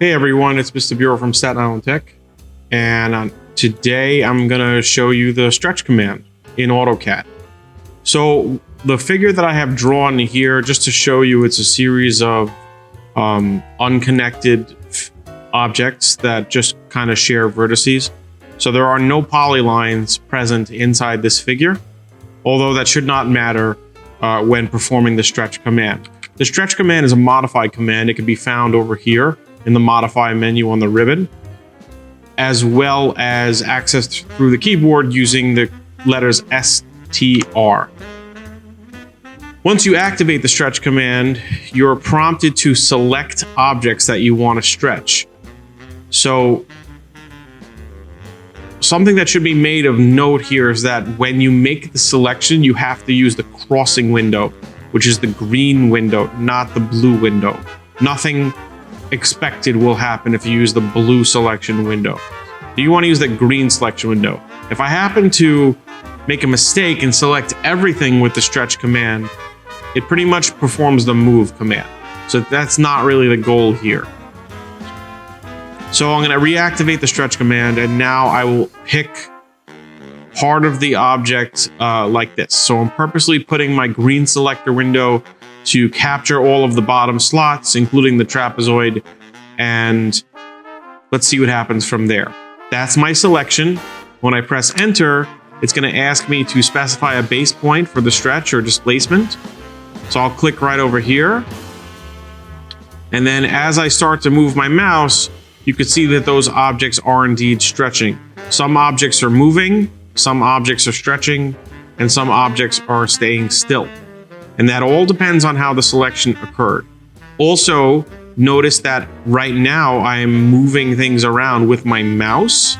Hey everyone, it's Mr. Buro from Staten Tech, and today I'm going to show you the stretch command in AutoCAD. So the figure that I have drawn here, just to show you, it's a series of unconnected objects that just kind of share vertices. So there are no polylines present inside this figure, although that should not matter when performing the stretch command. The stretch command is a modified command. It can be found over here in the modify menu on the ribbon, as well as accessed through the keyboard using the letters STR. Once you activate the stretch command, you're prompted to select objects that you want to stretch. So something that should be made of note here is that when you make the selection, you have to use the crossing window, which is the green window, not the blue window. Nothing expected will happen if you use the blue selection window. You want to use the green selection window. If I happen to make a mistake and select everything with the stretch command, it pretty much performs the move command. So that's not really the goal here. So I'm going to reactivate the stretch command, and now I will pick part of the object like this. So I'm purposely putting my green selector window to capture all of the bottom slots, including the trapezoid, and let's see what happens from there. That's my selection. When I press enter, it's going to ask me to specify a base point for the stretch or displacement. So I'll click right over here. And then as I start to move my mouse, you can see that those objects are indeed stretching. Some objects are moving, some objects are stretching, and some objects are staying still. And that all depends on how the selection occurred. Also, notice that right now I am moving things around with my mouse,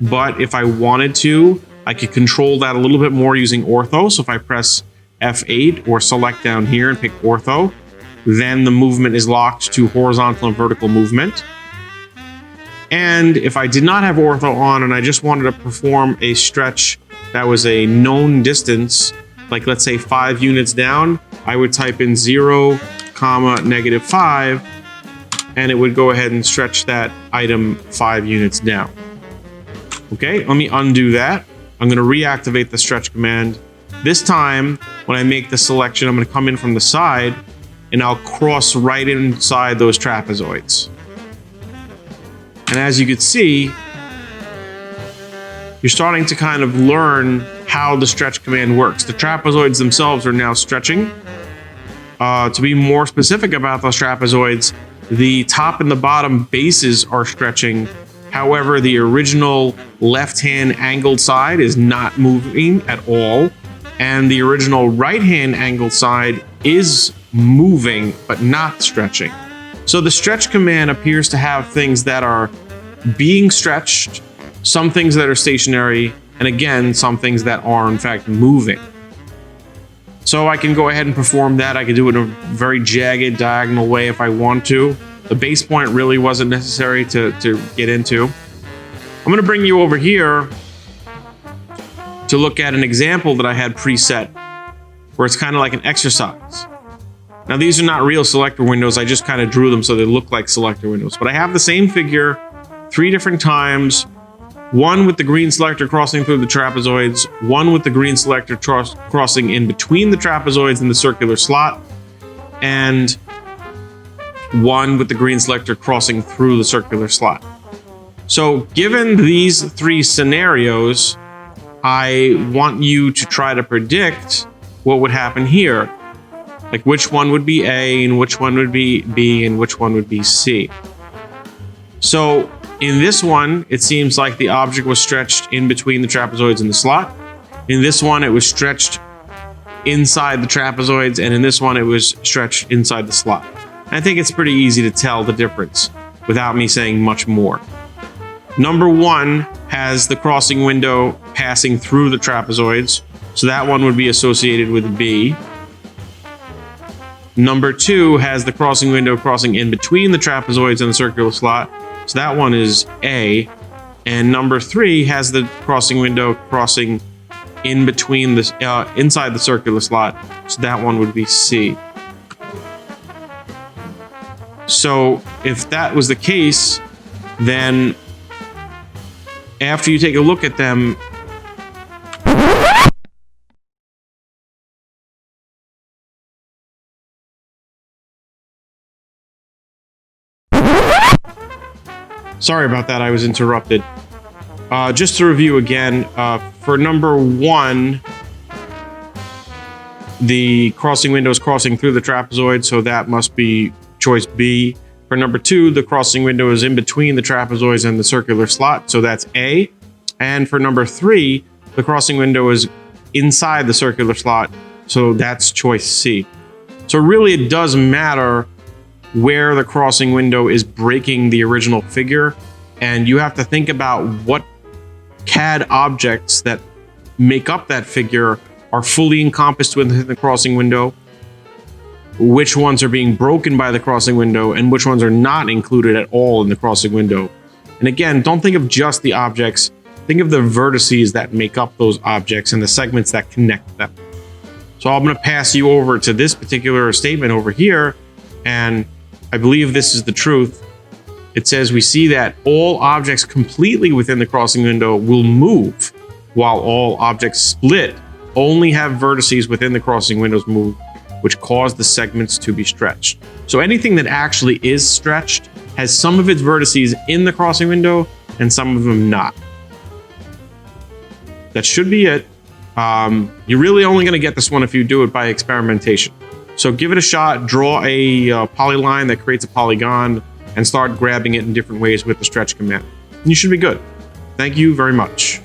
but if I wanted to, I could control that a little bit more using ortho. So if I press F8 or select down here and pick ortho, then the movement is locked to horizontal and vertical movement. And if I did not have ortho on and I just wanted to perform a stretch that was a known distance, like let's say 5 units down, I would type in 0, -5, and it would go ahead and stretch that item 5 units down. Okay, let me undo that. I'm going to reactivate the stretch command. This time, when I make the selection, I'm going to come in from the side, and I'll cross right inside those trapezoids. And as you can see, you're starting to kind of learn how the stretch command works. The trapezoids themselves are now stretching. To be more specific about those trapezoids, the top and the bottom bases are stretching. However, the original left-hand angled side is not moving at all. And the original right-hand angled side is moving, but not stretching. So the stretch command appears to have things that are being stretched, some things that are stationary, and again, some things that are in fact moving. So I can go ahead and perform that. I can do it in a very jagged, diagonal way if I want to. The base point really wasn't necessary to get into. I'm going to bring you over here to look at an example that I had preset, where it's kind of like an exercise. Now, these are not real selector windows. I just kind of drew them so they look like selector windows. But I have the same figure 3 different times. One with the green selector crossing through the trapezoids, one with the green selector crossing in between the trapezoids and the circular slot, and one with the green selector crossing through the circular slot. So given these 3 scenarios, I want you to try to predict what would happen here. Like which one would be A, and which one would be B, and which one would be C. So in this one, it seems like the object was stretched in between the trapezoids and the slot. In this one, it was stretched inside the trapezoids, and in this one, it was stretched inside the slot. I think it's pretty easy to tell the difference without me saying much more. Number 1 has the crossing window passing through the trapezoids, so that one would be associated with B. Number 2 has the crossing window crossing in between the trapezoids and the circular slot, so that one is A. And number 3 has the crossing window crossing in between the inside the circular slot, so that one would be C. So if that was the case, then after you take a look at them, sorry about that, I was interrupted. Just to review again, for number 1, the crossing window is crossing through the trapezoid, so that must be choice B. For number 2, the crossing window is in between the trapezoids and the circular slot, so that's A. And for number 3, the crossing window is inside the circular slot, so that's choice C. So really it does matter where the crossing window is breaking the original figure, and you have to think about what CAD objects that make up that figure are fully encompassed within the crossing window, which ones are being broken by the crossing window, and which ones are not included at all in the crossing window. And again, don't think of just the objects, think of the vertices that make up those objects and the segments that connect them. So I'm going to pass you over to this particular statement over here, and I believe this is the truth. It says we see that all objects completely within the crossing window will move, while all objects split only have vertices within the crossing windows move, which cause the segments to be stretched. So anything that actually is stretched has some of its vertices in the crossing window and some of them not. That should be it. You're really only going to get this one if you do it by experimentation. So give it a shot, draw a polyline that creates a polygon, and start grabbing it in different ways with the stretch command. And you should be good. Thank you very much.